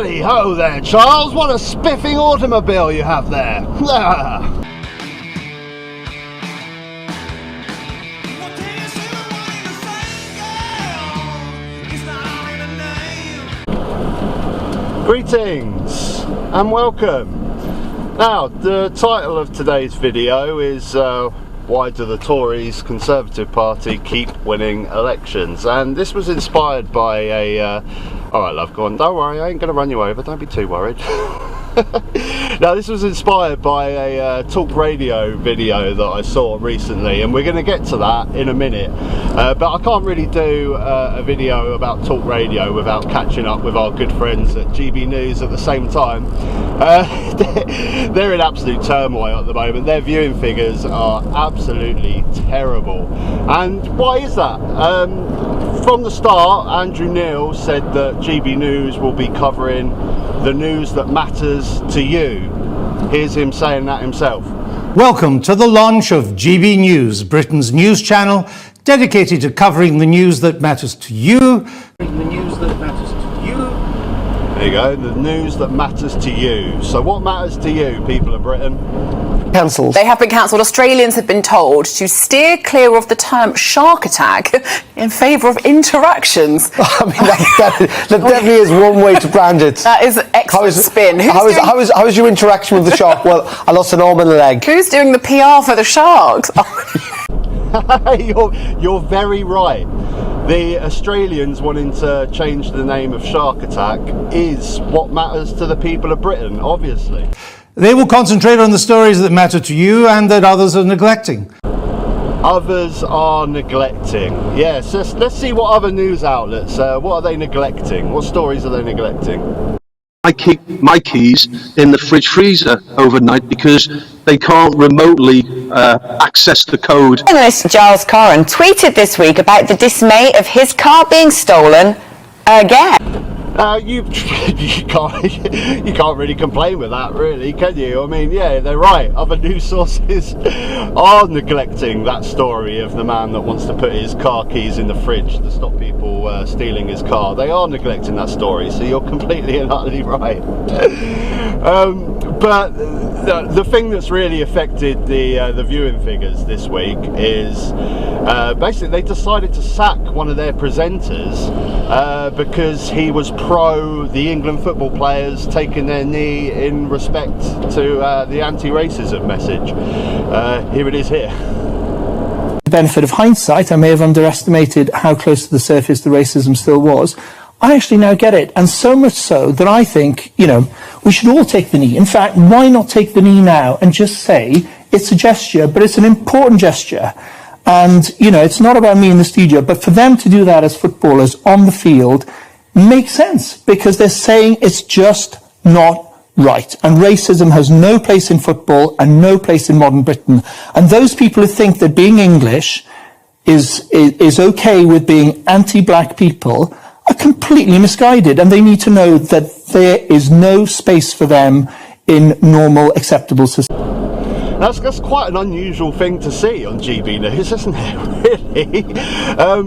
Tally ho there, Charles. What a spiffing automobile you have there. Greetings and welcome. Now, the title of today's video is why do the Tories Conservative Party keep winning elections? And this was inspired by a alright love, go on, don't worry, I ain't gonna run you over, don't be too worried. Now, this was inspired by a Talk Radio video that I saw recently, and we're going to get to that in a minute, but I can't really do a video about Talk Radio without catching up with our good friends at GB News at the same time. They're in absolute turmoil at the moment. Their viewing figures are absolutely terrible. And why is that? From the start, Andrew Neil said that GB News will be covering the news that matters to you. Here's him saying that himself. Welcome to the launch of GB News, Britain's news channel dedicated to covering the news that matters to you. The news that matters to you. There you go, the news that matters to you. So what matters to you, people of Britain? Cancelled. They have been cancelled. Australians have been told to steer clear of the term shark attack in favour of interactions. I mean, that definitely is one way to brand it. That is excellent spin. How is your interaction with the shark? Well, I lost an arm and a leg. Who's doing the PR for the sharks? You're very right. The Australians wanting to change the name of shark attack is what matters to the people of Britain, obviously. They will concentrate on the stories that matter to you and that others are neglecting. Others are neglecting. Yes, let's see what other news outlets, what are they neglecting? What stories are they neglecting? I keep my keys in the fridge freezer overnight because they can't remotely access the code. Journalist Giles Corran tweeted this week about the dismay of his car being stolen again. You can't really complain with that, really, can you? I mean, yeah, they're right. Other news sources are neglecting that story of the man that wants to put his car keys in the fridge to stop people stealing his car. They are neglecting that story, so you're completely and utterly right. But the thing that's really affected the viewing figures this week is basically they decided to sack one of their presenters because he was pro the England football players taking their knee in respect to the anti-racism message. Here it is here. The benefit of hindsight, I may have underestimated how close to the surface the racism still was. I actually now get it, and so much so that I think, you know, we should all take the knee. In fact, why not take the knee now and just say it's a gesture, but it's an important gesture. And, you know, it's not about me in the studio, but for them to do that as footballers on the field makes sense, because they're saying it's just not right. And racism has no place in football and no place in modern Britain. And those people who think that being English is okay with being anti-black people are completely misguided, and they need to know that there is no space for them in normal, acceptable society. That's quite an unusual thing to see on GB News, isn't it, really?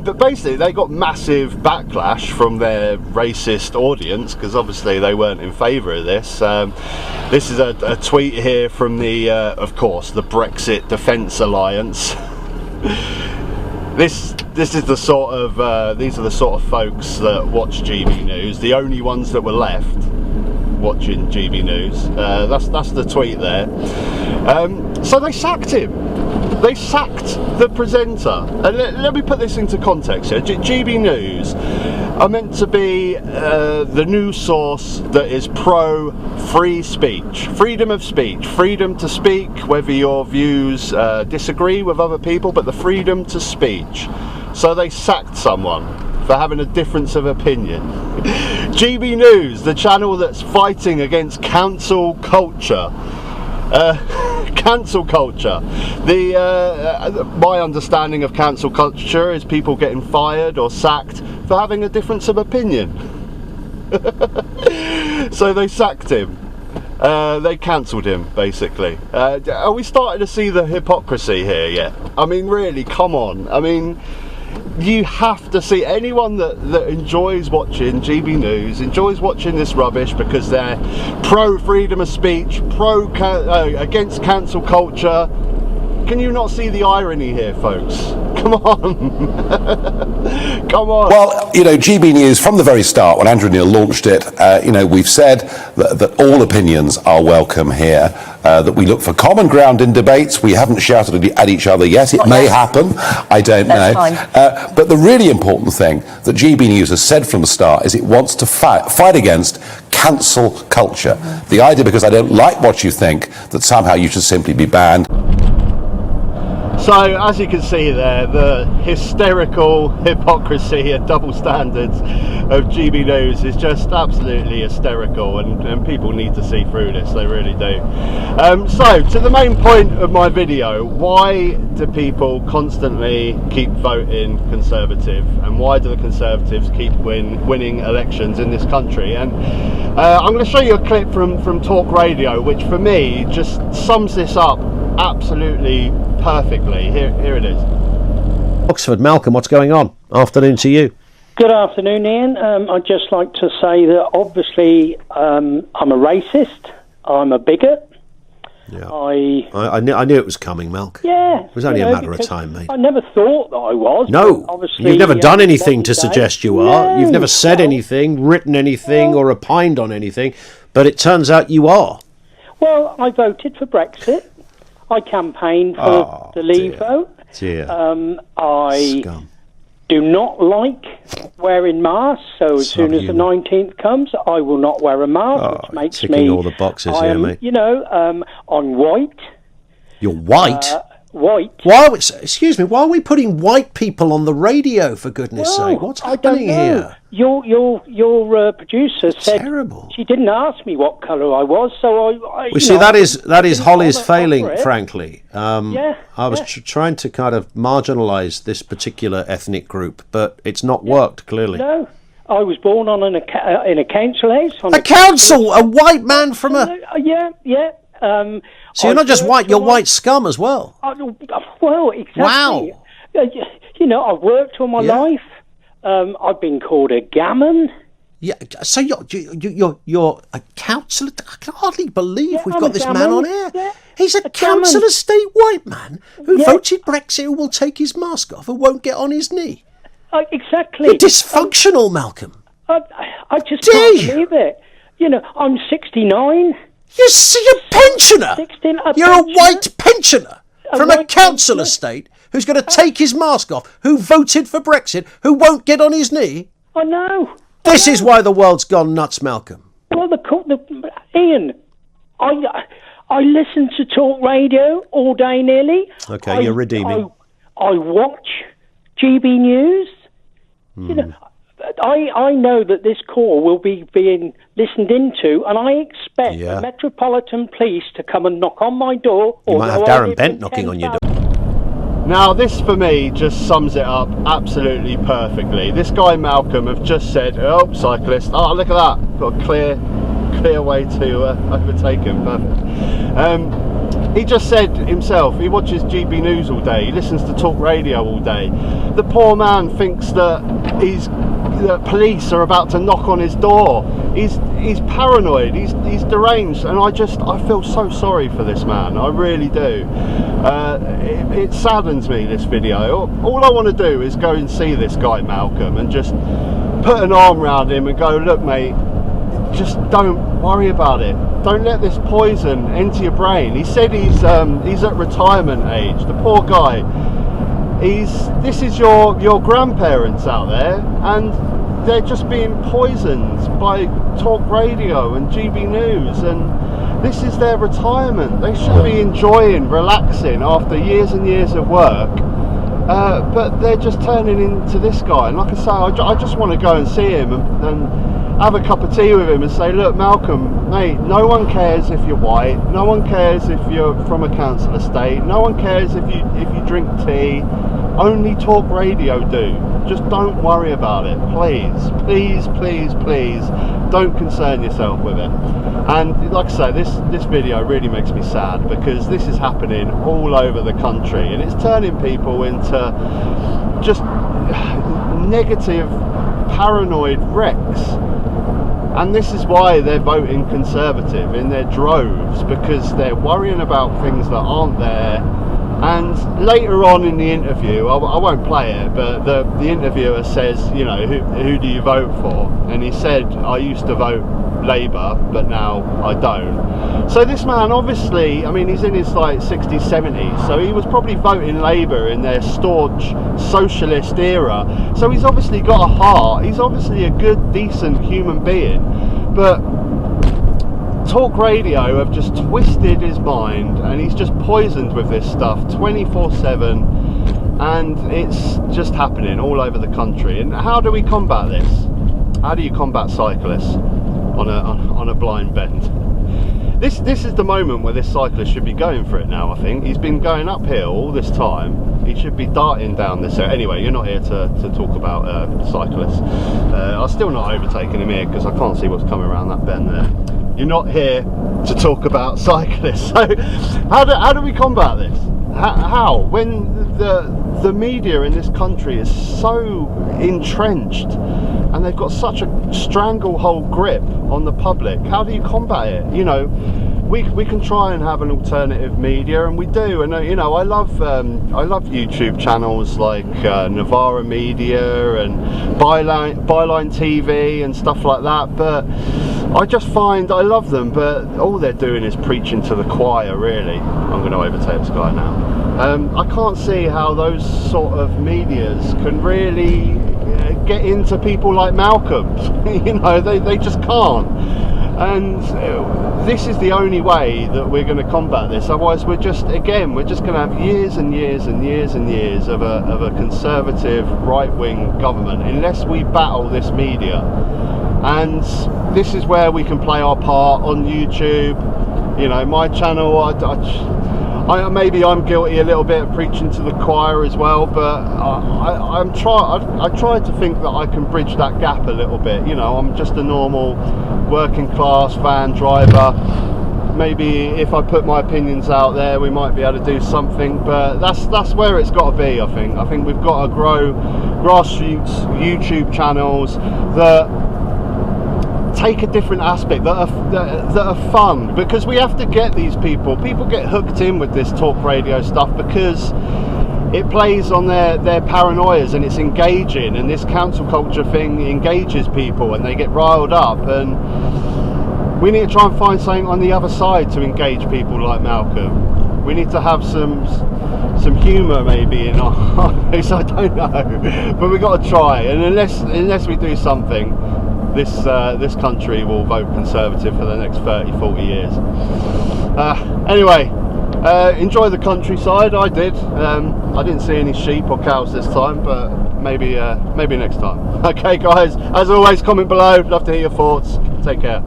But basically they got massive backlash from their racist audience, because obviously they weren't in favour of this. This is a tweet here from the, of course, the Brexit Defence Alliance. This is the sort of, these are the sort of folks that watch GB News, the only ones that were left watching GB News. That's the tweet there. So they sacked him. They sacked the presenter. And let me put this into context here. GB News are meant to be the news source that is pro free speech, freedom of speech, freedom to speak, whether your views disagree with other people, but the freedom to speech. So they sacked someone for having a difference of opinion. GB News, the channel that's fighting against cancel culture. Cancel culture. My understanding of cancel culture is people getting fired or sacked for having a difference of opinion. So they sacked him. They cancelled him, basically. Are we starting to see the hypocrisy here yet? I mean, really, come on. I mean, You have to see anyone that enjoys watching GB News, enjoys watching this rubbish because they're pro freedom of speech, against cancel culture. Can you not see the irony here, folks? Come on. Come on. Well, you know, GB News, from the very start, when Andrew Neil launched it, you know, we've said that all opinions are welcome here, that we look for common ground in debates. We haven't shouted at each other yet. It may happen. I don't know. But the really important thing that GB News has said from the start is it wants to fight against cancel culture. The idea, because I don't like what you think, that somehow you should simply be banned. So, as you can see there, the hysterical hypocrisy and double standards of GB News is just absolutely hysterical, and people need to see through this, they really do. So, to the main point of my video, why do people constantly keep voting Conservative, and why do the Conservatives keep winning elections in this country? And I'm going to show you a clip from Talk Radio, which for me just sums this up absolutely perfectly. Here it is. Oxford, Malcolm, what's going on? Afternoon to you. Good afternoon, Ian. I'd just like to say that obviously I'm a racist. I'm a bigot. Yeah. I knew it was coming, Malc. Yeah. It was only a matter of time, mate. I never thought that I was. No. Obviously, you've never done anything to suggest you are. No. You've never said anything, written anything, or opined on anything. But it turns out you are. Well, I voted for Brexit. I campaigned for the Leave vote. Dear. I Scum. do not like wearing masks, so as soon as the 19th comes, I will not wear a mask, which makes ticking me... all the boxes here, mate. You know, I'm white. You're white? White. Excuse me, why are we putting white people on the radio, for goodness sake? What's happening here? Your producer said terrible. She didn't ask me what colour I was, so I Well, see, that is Holly's failing, frankly. I was trying to kind of marginalise this particular ethnic group, but it's not worked, clearly. No, I was born on in a council house. A council? A white man from a... Yeah. So you're not just white, you're white scum as well. Well, exactly. Wow. You know, I've worked all my life. I've been called a gammon. Yeah, so you're a councillor? I can hardly believe we've got this man on air. Yeah. He's a council estate white man who voted Brexit, who will take his mask off and won't get on his knee. Exactly. You're dysfunctional, Malcolm. I just can't believe it. You know, I'm 69. You're a pensioner. You're a white pensioner from a council estate who's going to take his mask off, who voted for Brexit, who won't get on his knee. I know. This is why the world's gone nuts, Malcolm. Well, Ian, I listen to Talk Radio all day nearly. Okay, you're redeeming. I watch GB News. You know, I know that this call will be being listened into, and I expect the Metropolitan Police to come and knock on my door. You might have Darren Bent knocking on your door. Now, this for me just sums it up absolutely perfectly. This guy Malcolm have just said, "Oh, cyclist! Oh, look at that! Got a clear way to overtake him." Perfect. He just said himself, he watches GB News all day, he listens to Talk Radio all day. The poor man thinks that the police are about to knock on his door. He's paranoid, he's deranged, and I feel so sorry for this man, I really do. It saddens me, this video. All I want to do is go and see this guy Malcolm and just put an arm around him and go, look mate, just don't worry about it. Don't let this poison enter your brain. He said he's at retirement age. The poor guy. This is your grandparents out there, and they're just being poisoned by Talk Radio and GB News, and this is their retirement. They should be enjoying, relaxing after years and years of work. But they're just turning into this guy. And like I say, I just want to go and see him and have a cup of tea with him and say, look Malcolm, mate, no one cares if you're white, no one cares if you're from a council estate, no one cares if you drink tea, only Talk Radio do. Just don't worry about it, please, please, please, please. Don't concern yourself with it. And like I say, this video really makes me sad, because this is happening all over the country, and it's turning people into just negative, paranoid wrecks. And this is why they're voting Conservative in their droves, because they're worrying about things that aren't there. And later on in the interview, I won't play it, but the interviewer says, you know, who do you vote for? And he said, I used to vote Labour, but now I don't. So this man, obviously, I mean, he's in his like 60s, 70s, so he was probably voting Labour in their staunch socialist era. So he's obviously got a heart. He's obviously a good, decent human being. But Talk Radio have just twisted his mind, and he's just poisoned with this stuff 24/7, and it's just happening all over the country. And how do we combat this? How do you combat cyclists on a blind bend? This is the moment where this cyclist should be going for it now. I think he's been going uphill all this time. He should be darting down this. Anyway, you're not here to talk about cyclists. I'm still not overtaking him here because I can't see what's coming around that bend there. You're not here to talk about cyclists. So how do we combat this? How? When the media in this country is so entrenched and they've got such a stranglehold grip on the public, how do you combat it? You know, we can try and have an alternative media, and we do. And you know, I love YouTube channels like Novara Media and Byline TV and stuff like that. But I just find I love them, but all they're doing is preaching to the choir, really. I'm going to overtake this guy now. I can't see how those sort of medias can really get into people like Malcolm. You know, they just can't. And this is the only way that we're going to combat this. Otherwise, we're just going to have years and years and years and years of a conservative right-wing government unless we battle this media. And this is where we can play our part on YouTube. You know, my channel, maybe I'm guilty a little bit of preaching to the choir as well, but I try to think that I can bridge that gap a little bit. You know, I'm just a normal working class van driver. Maybe if I put my opinions out there, we might be able to do something, but that's where it's got to be. I think we've got to grow grassroots YouTube channels that take a different aspect, that are fun, because we have to get these people get hooked in with this Talk Radio stuff because it plays on their paranoias, and it's engaging, and this cancel culture thing engages people and they get riled up, and we need to try and find something on the other side to engage people like Malcolm. We need to have some humour maybe in our face, I don't know, but we've got to try, and unless we do something, this country will vote Conservative for the next 30-40 years. Anyway, enjoy the countryside. I did. I didn't see any sheep or cows this time, but maybe next time. Okay guys, as always, comment below, love to hear your thoughts. Take care.